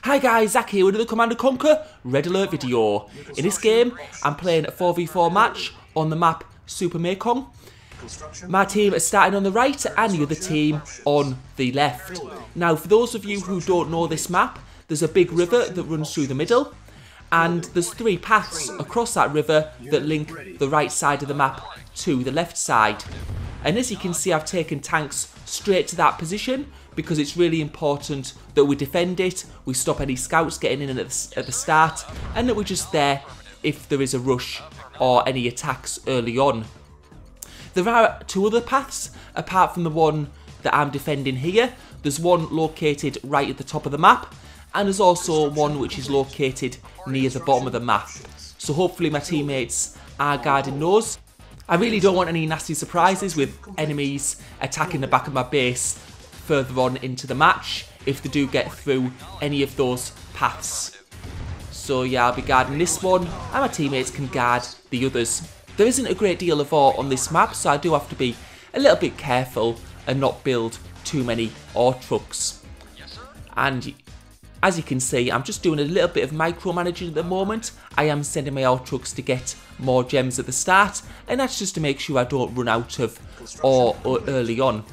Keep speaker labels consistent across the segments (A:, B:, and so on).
A: Hi guys, Zach here with another Command & Conquer Red Alert video. In this game, I'm playing a 4v4 match on the map Super Mekong. My team is starting on the right and the other team on the left. Now, for those of you who don't know this map, there's a big river that runs through the middle, and there's 3 paths across that river that link the right side of the map to the left side. And as you can see, I've taken tanks straight to that position because it's really important that we defend it, we stop any scouts getting in at the start, and that we're just there if there is a rush or any attacks early on. There are 2 other paths apart from the one that I'm defending here. There's one located right at the top of the map, and there's also one which is located near the bottom of the map. So hopefully my teammates are guarding those. I really don't want any nasty surprises with enemies attacking the back of my base further on into the match if they do get through any of those paths. So yeah, I'll be guarding this one and my teammates can guard the others. There isn't a great deal of ore on this map, so I do have to be a little bit careful and not build too many ore trucks. And as you can see, I'm just doing a little bit of micromanaging at the moment. I am sending my ore trucks to get more gems at the start, and that's just to make sure I don't run out of ore early on.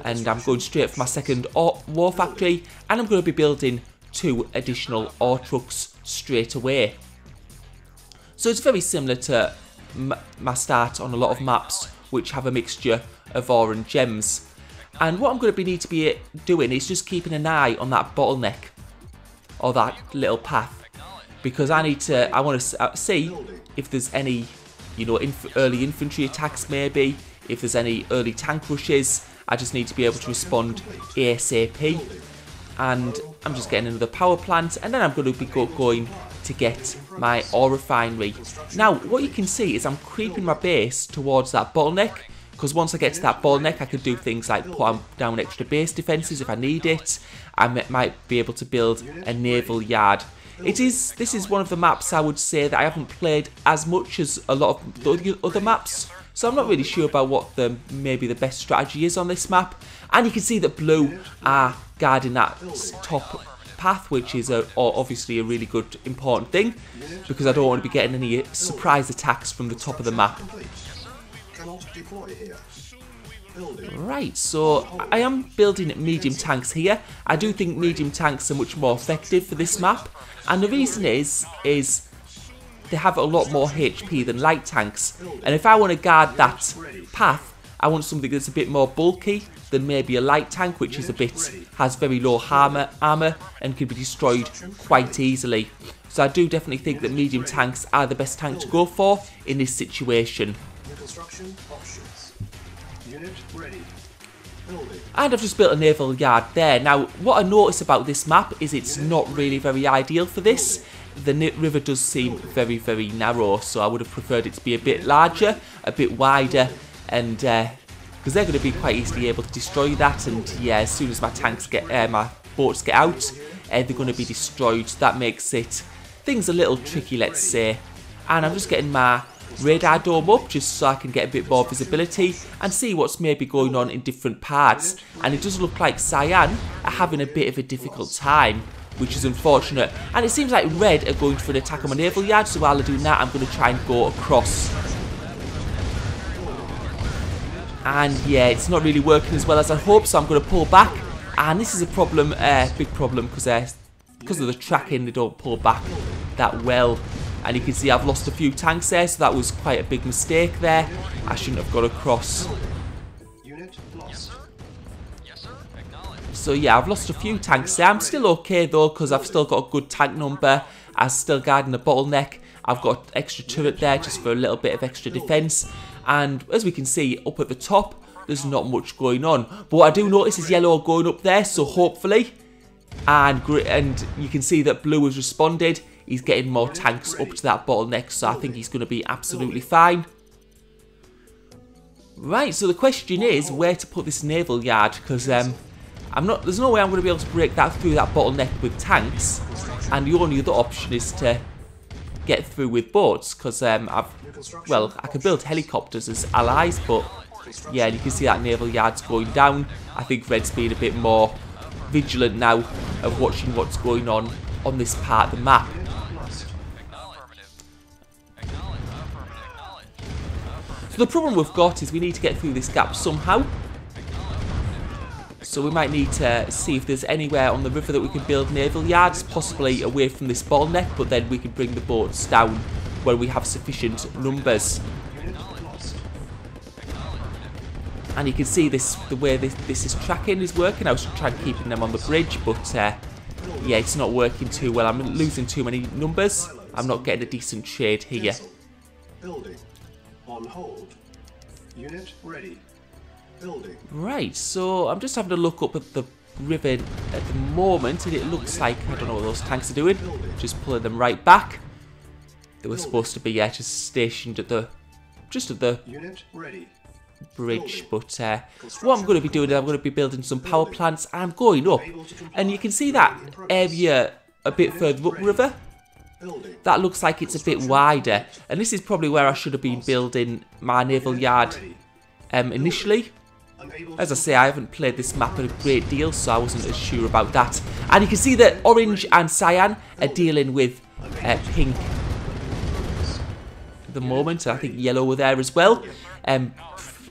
A: And I'm going straight for my second war factory, and I'm going to be building 2 additional ore trucks straight away. So it's very similar to my start on a lot of maps which have a mixture of ore and gems. And what I'm going to need to be doing is just keeping an eye on that bottleneck, or that little path, because I want to see if there's any, early infantry attacks maybe, if there's any early tank rushes. I just need to be able to respond ASAP. And I'm just getting another power plant, and then I'm going to be going to get my ore refinery. Now, what you can see is I'm creeping my base towards that bottleneck, because once I get to that bottleneck, I can do things like put down extra base defences if I need it. I might be able to build a naval yard. This is one of the maps I would say that I haven't played as much as a lot of the other maps, so I'm not really sure about what maybe the best strategy is on this map. And you can see that blue are guarding that top path, which is obviously a really good important thing, because I don't want to be getting any surprise attacks from the top of the map. Right, so I am building medium tanks here. I do think medium tanks are much more effective for this map, and the reason is they have a lot more HP than light tanks, and if I want to guard that path, I want something that's a bit more bulky than maybe a light tank, which is has very low armor and can be destroyed quite easily. So I do definitely think that medium tanks are the best tank to go for in this situation. And I've just built a naval yard there. Now, what I notice about this map is it's not really very ideal for this. The river does seem very, very narrow, so I would have preferred it to be a bit larger, a bit wider, and because they're going to be quite easily able to destroy that. And yeah, as soon as my boats get out, they're going to be destroyed. So that makes things a little tricky, let's say. And I'm just getting my radar dome up just so I can get a bit more visibility and see what's maybe going on in different parts. And it does look like Cyan are having a bit of a difficult time, which is unfortunate. And it seems like red are going for an attack on my naval yard, so while they're doing that, I'm going to try and go across. And yeah, it's not really working as well as I hope, so I'm going to pull back. And this is a problem, big problem, because of the tracking, they don't pull back that well. And you can see I've lost a few tanks there, so that was quite a big mistake there. I shouldn't have got across. So yeah, I've lost a few tanks there. I'm still okay though, because I've still got a good tank number. I'm still guarding the bottleneck. I've got extra turret there just for a little bit of extra defense. And as we can see up at the top, there's not much going on. But what I do notice is yellow going up there, so hopefully. And you can see that blue has responded. He's getting more tanks up to that bottleneck, so I think he's going to be absolutely fine. Right, so the question is where to put this naval yard, because there's no way I'm going to be able to break that through that bottleneck with tanks, and the only other option is to get through with boats, because I can build helicopters as allies, but yeah, you can see that naval yard's going down. I think Red's being a bit more vigilant now of watching what's going on on this part of the map. So the problem we've got is we need to get through this gap somehow. So we might need to see if there's anywhere on the river that we can build naval yards, possibly away from this bottleneck, but then we can bring the boats down when we have sufficient numbers. And you can see this, the way this is tracking is working. I was trying keeping them on the bridge, but yeah, it's not working too well. I'm losing too many numbers. I'm not getting a decent trade here.
B: Building. On hold. Unit ready. Building.
A: Right, so I'm just having a look up at the river at the moment, and it looks like, I don't know what those tanks are doing. Just pulling them right back. They were supposed to be, yeah, just stationed at the, just at the
B: Unit ready.
A: bridge, but what I'm going to be doing is I'm going to be building some power plants, and I'm going up, and you can see that area a bit further upriver. That looks like it's a bit wider, and this is probably where I should have been building my naval yard initially. As I say, I haven't played this map a great deal, so I wasn't as sure about that. And you can see that orange and cyan are dealing with pink at the moment. I think yellow were there as well.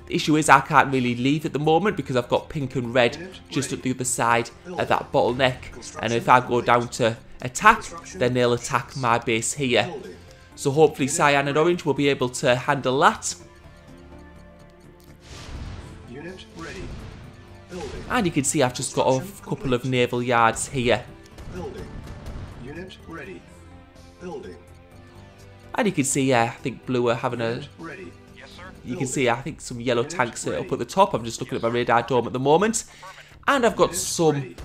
A: Issue is I can't really leave at the moment because I've got pink and red just at the other side of that bottleneck, and if I go down to attack, then they'll attack my base here. So hopefully cyan and orange will be able to handle that. And you can see I've just got a couple of naval yards here.
B: Unit ready. Building.
A: And you can see, I think blue are having a... You can see, I think some yellow tanks are up at the top. I'm just looking at my radar dome at the moment. And I've got some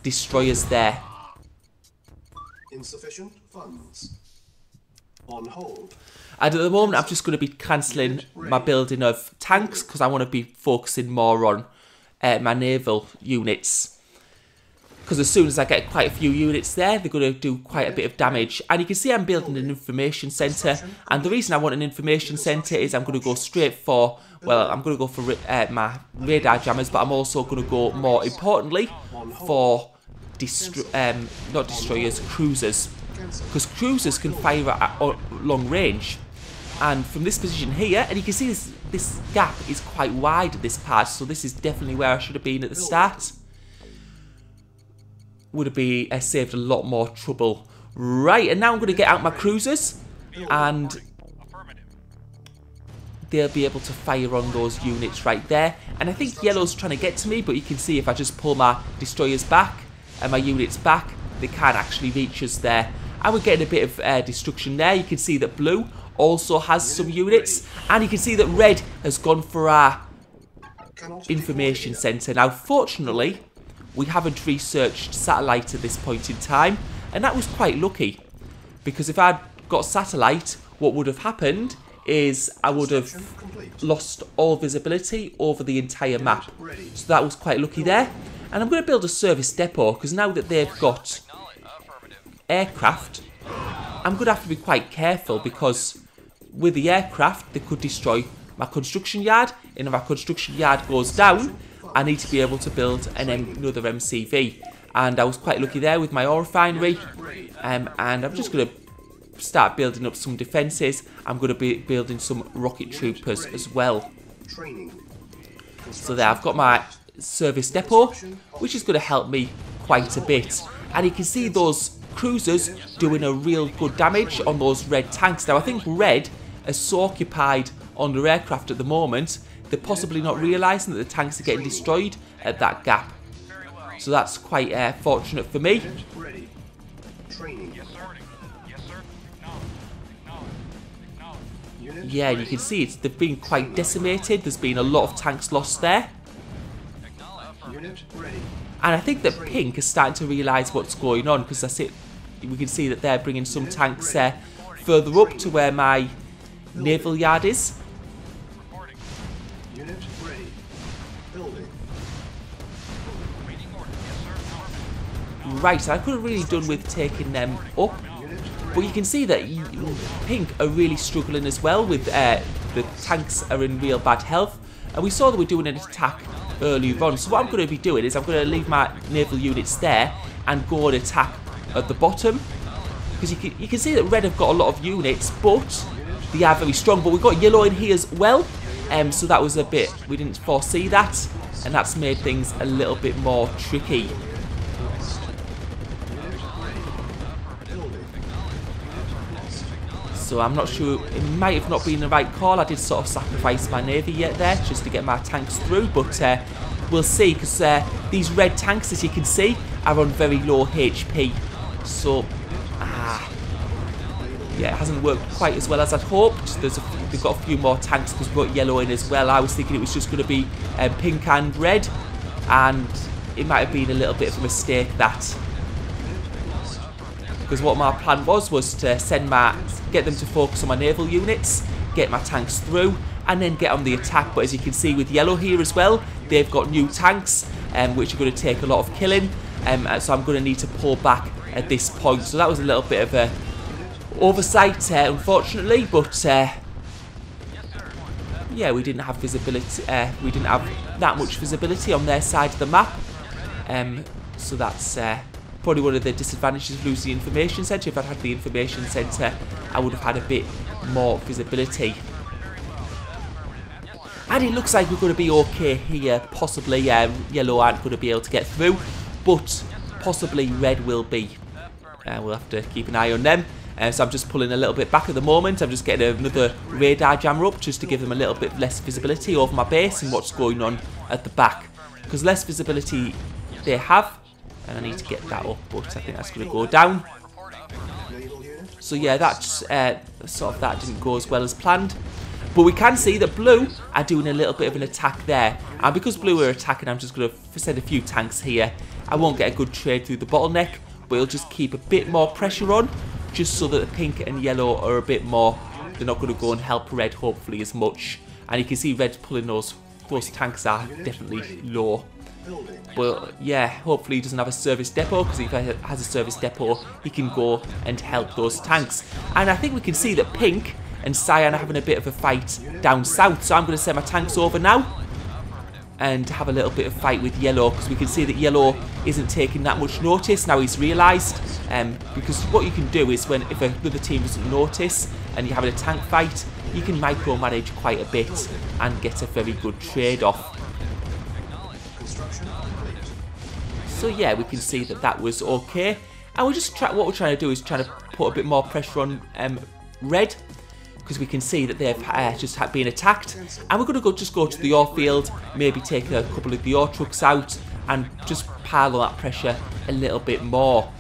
A: destroyers there.
B: Insufficient funds. On hold.
A: And at the moment, I'm just going to be cancelling my building of tanks because I want to be focusing more on my naval units. Because as soon as I get quite a few units there, they're going to do quite a bit of damage. And you can see I'm building an information centre. And the reason I want an information centre is I'm going to go straight for, well, I'm going to go for my radar jammers, but I'm also going to go, more importantly, for not destroyers, cruisers. Because cruisers can fire at long range. And from this position here, and you can see this gap is quite wide at this part, so this is definitely where I should have been at the start. Would have been saved a lot more trouble. Right, and now I'm going to get out my cruisers, and they'll be able to fire on those units right there. And I think yellow's trying to get to me, but you can see if I just pull my destroyers back and my units back, they can't actually reach us there. And we're getting a bit of destruction there. You can see that blue also has some units, and you can see that red has gone for our information centre. Now fortunately we haven't researched satellite at this point in time, and that was quite lucky, because if I'd got satellite, what would have happened is I would have lost all visibility over the entire map. So that was quite lucky there. And I'm going to build a service depot, because now that they've got aircraft, I'm going to have to be quite careful, because with the aircraft they could destroy my construction yard, and if my construction yard goes down, I need to be able to build another MCV. And I was quite lucky there with my ore refinery, and I'm just going to start building up some defences. I'm going to be building some rocket troopers as well. So there, I've got my service depot, which is going to help me quite a bit. And you can see those cruisers doing a real good damage on those red tanks. Now I think red are so occupied on their aircraft at the moment, they're possibly not realising that the tanks are getting destroyed at that gap. So that's quite fortunate for me. Yeah, you can see they've been quite decimated. There's been a lot of tanks lost there. And I think that pink is starting to realise what's going on, because we can see that they're bringing some tanks further up to where my naval yard is. Right, I could have really done with taking them up, but you can see that pink are really struggling as well with the tanks are in real bad health, and we saw that we're doing an attack earlier on. So what I'm going to be doing is I'm going to leave my naval units there and go and attack at the bottom. Because you can see that red have got a lot of units, but they are very strong. But we've got yellow in here as well. So that was a bit, we didn't foresee that. And that's made things a little bit more tricky. So I'm not sure, it might have not been the right call. I did sort of sacrifice my navy yet there, just to get my tanks through. But we'll see, because these red tanks, as you can see, are on very low HP. So, yeah, it hasn't worked quite as well as I'd hoped. They've got a few more tanks because we've got yellow in as well. I was thinking it was just going to be pink and red, and it might have been a little bit of a mistake that. Because what my plan was to get them to focus on my naval units, get my tanks through, and then get on the attack. But as you can see with yellow here as well, they've got new tanks, which are going to take a lot of killing. So I'm going to need to pull back at this point. So that was a little bit of a oversight, unfortunately. But yeah, we didn't have visibility. We didn't have that much visibility on their side of the map. So that's probably one of the disadvantages of losing the information centre. If I'd had the information centre, I would have had a bit more visibility. And it looks like we're going to be okay here. Possibly yellow aren't going to be able to get through, but possibly red will be. We'll have to keep an eye on them. So I'm just pulling a little bit back at the moment. I'm just getting another radar jammer up just to give them a little bit less visibility over my base and what's going on at the back. Because less visibility they have, and I need to get that up, but I think that's going to go down. So yeah, that's sort of that didn't go as well as planned. But we can see that blue are doing a little bit of an attack there. And because blue are attacking, I'm just going to send a few tanks here. I won't get a good trade through the bottleneck, but it'll just keep a bit more pressure on, just so that the pink and yellow are a bit more. They're not going to go and help red, hopefully, as much. And you can see red pulling those tanks are definitely low. But yeah, hopefully he doesn't have a service depot, because if he has a service depot, he can go and help those tanks. And I think we can see that pink and cyan are having a bit of a fight down south. So I'm going to send my tanks over now and have a little bit of fight with yellow, because we can see that yellow isn't taking that much notice. Now he's realised, because what you can do is if another team doesn't notice and you're having a tank fight, you can micromanage quite a bit and get a very good trade-off. So yeah, we can see that that was okay. And what we're trying to do is trying to put a bit more pressure on red, because we can see that they've just been attacked. And we're going to just go to the ore field, maybe take a couple of the ore trucks out, and just pile on that pressure a little bit more.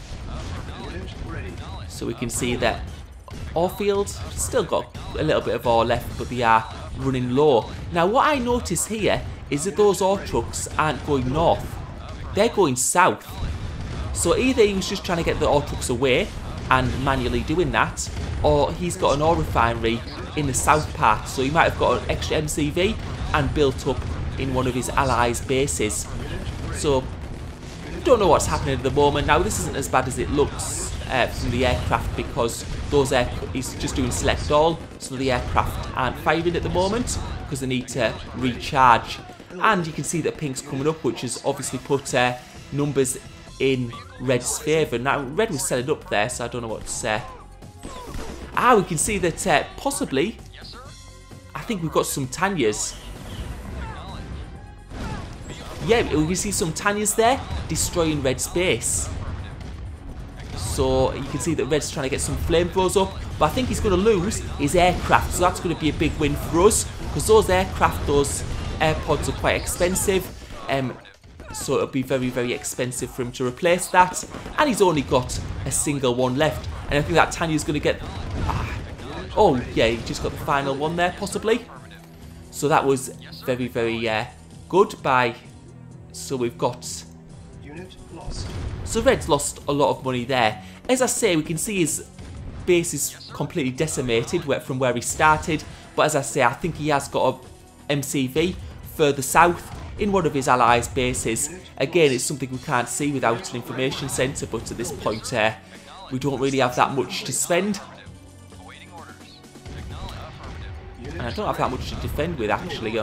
A: So we can see that ore field still got a little bit of ore left, but they are running low. Now what I notice here is that those ore trucks aren't going north, they're going south. So either he was just trying to get the ore trucks away and manually doing that, or he's got an ore refinery in the south part, so he might have got an extra MCV and built up in one of his allies' bases. So don't know what's happening at the moment. Now this isn't as bad as it looks from the aircraft, because he's just doing select all, so the aircraft aren't firing at the moment because they need to recharge. And you can see that pink's coming up, which has obviously put numbers in red's favour. Now red was selling up there, so I don't know what to say. We can see that possibly, I think we've got some Tanyas. Yeah, we can see some Tanyas there destroying red's base. So you can see that red's trying to get some flamethrowers up, but I think he's going to lose his aircraft, so that's going to be a big win for us, because those airpods are quite expensive. So it'll be very, very expensive for him to replace that. And he's only got a single one left. And I think that Tanya's going to get... oh, yeah, he just got the final one there, possibly. So that was very, very good. So we've got... So red's lost a lot of money there. As I say, we can see his base is completely decimated from where he started. But as I say, I think he has got a MCV further south in one of his allies' bases. Again, it's something we can't see without an information centre, but at this point we don't really have that much to spend. And I don't have that much to defend with, actually.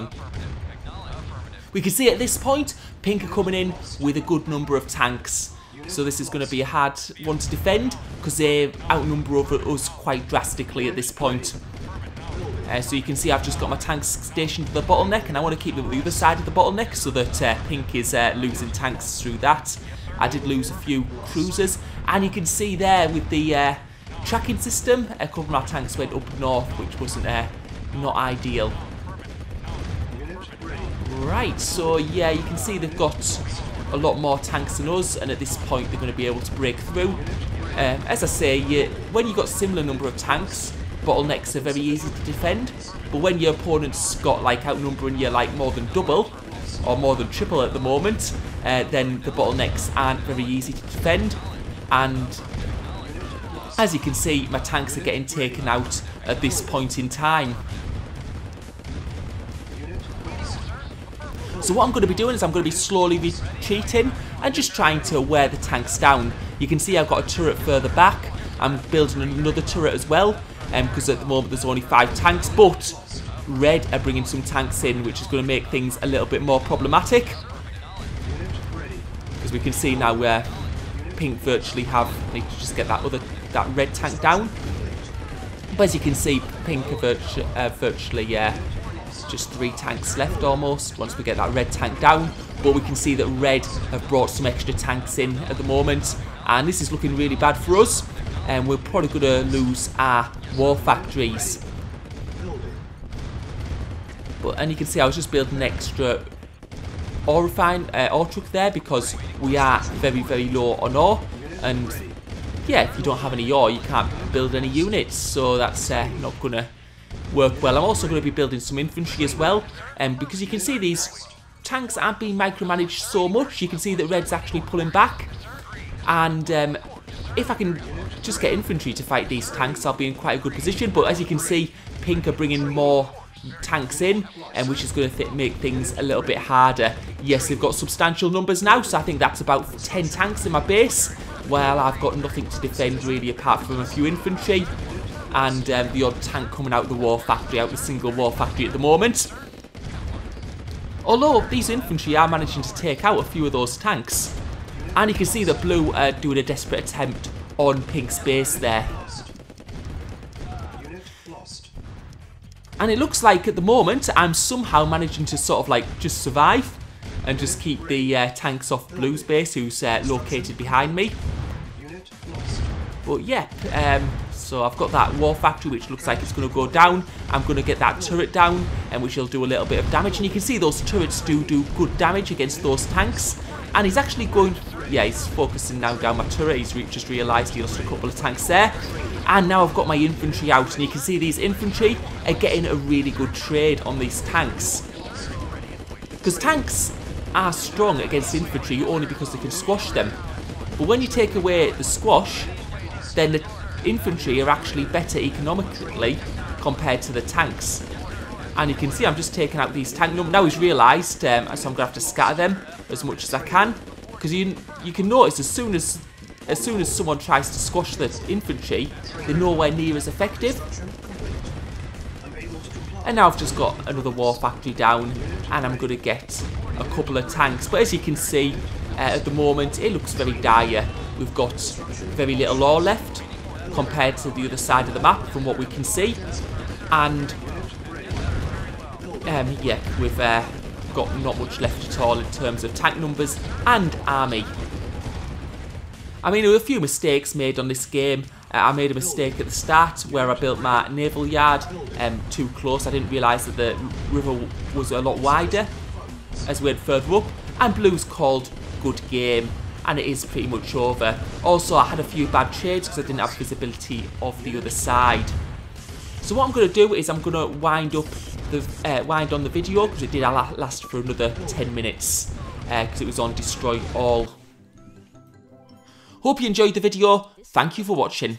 A: We can see at this point, pink are coming in with a good number of tanks. So this is going to be a hard one to defend because they outnumber us quite drastically at this point. So you can see I've just got my tanks stationed to the bottleneck, and I want to keep them at the other side of the bottleneck so that Pink is losing tanks through that. I did lose a few cruisers, and you can see there with the tracking system, a couple of my tanks went up north, which wasn't not ideal. Right, so yeah, you can see they've got a lot more tanks than us, and at this point they're going to be able to break through. As I say, when you've got similar number of tanks, bottlenecks are very easy to defend, but when your opponent's got like outnumbering you like more than double or more than triple at the moment, then the bottlenecks aren't very easy to defend. And as you can see, my tanks are getting taken out at this point in time. So what I'm going to be doing is I'm going to be slowly retreating and just trying to wear the tanks down. You can see I've got a turret further back. I'm building another turret as well, because at the moment there's only 5 tanks, but Red are bringing some tanks in, which is going to make things a little bit more problematic. As we can see now, where Pink virtually need to just get that red tank down. But as you can see, Pink are virtually just 3 tanks left almost once we get that red tank down. But we can see that Red have brought some extra tanks in at the moment, and this is looking really bad for us. And we're probably going to lose our war factories. And you can see I was just building an extra ore truck there because we are very, very low on ore. And yeah, if you don't have any ore, you can't build any units. So that's not going to work well. I'm also going to be building some infantry as well. Because you can see these tanks aren't being micromanaged so much. You can see that Red's actually pulling back. And if I can just get infantry to fight these tanks, I'll be in quite a good position. But as you can see, Pink are bringing more tanks in, which is going to make things a little bit harder. Yes, they've got substantial numbers now, so I think that's about 10 tanks in my base. Well, I've got nothing to defend really apart from a few infantry and the odd tank coming out of the war factory, out the single war factory at the moment. Although these infantry are managing to take out a few of those tanks. And you can see that Blue are doing a desperate attempt on Pink's base there. And it looks like at the moment I'm somehow managing to sort of like just survive and just keep the tanks off Blue's base, who's located behind me. But yeah, so I've got that war factory which looks like it's going to go down. I'm going to get that turret down, which will do a little bit of damage. And you can see those turrets do good damage against those tanks. And he's actually going, yeah, he's focusing now down my turret. He's just realised he lost a couple of tanks there. And now I've got my infantry out, and you can see these infantry are getting a really good trade on these tanks. Because tanks are strong against infantry only because they can squash them. But when you take away the squash, then the infantry are actually better economically compared to the tanks. And you can see I'm just taking out these tank numbers. Now he's realised, so I'm going to have to scatter them as much as I can. Because you can notice as soon as someone tries to squash the infantry, they're nowhere near as effective. And now I've just got another war factory down, and I'm going to get a couple of tanks. But as you can see, at the moment, it looks very dire. We've got very little ore left compared to the other side of the map from what we can see. And yeah, we've got not much left at all in terms of tank numbers and army. I mean, there were a few mistakes made on this game. I made a mistake at the start where I built my naval yard too close. I didn't realise that the river was a lot wider as we went further up. And Blue's called good game, and it is pretty much over. Also, I had a few bad trades because I didn't have visibility of the other side. So what I'm going to do is I'm going to wind on the video because it did last for another 10 minutes because it was on Destroy All. Hope you enjoyed the video. Thank you for watching.